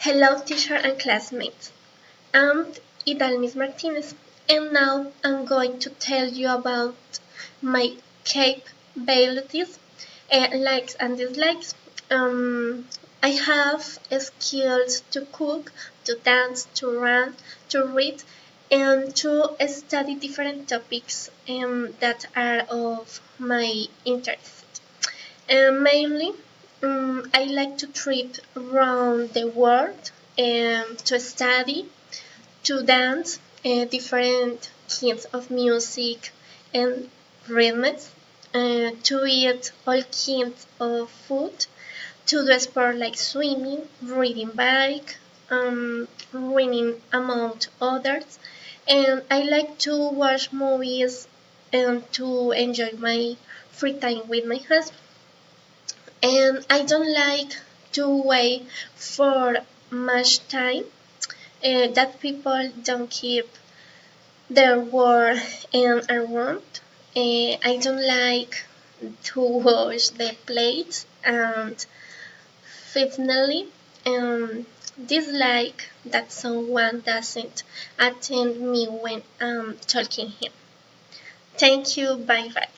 Hello, teacher and classmates. I'm Idalmis Martinez, and now I'm going to tell you about my capabilities, likes and dislikes. I have skills to cook, to dance, to run, to read, and to study different topics that are of my interest. Mainly, I like to trip around the world to study, to dance, different kinds of music and rhythms, to eat all kinds of food, to do sport like swimming, riding bike, running among others. And I like to watch movies and to enjoy my free time with my husband. And I don't like to wait for much time that people don't keep their word and around. I don't like to wash the plates and finally dislike that someone doesn't attend me when I'm talking him. Thank you, bye bye.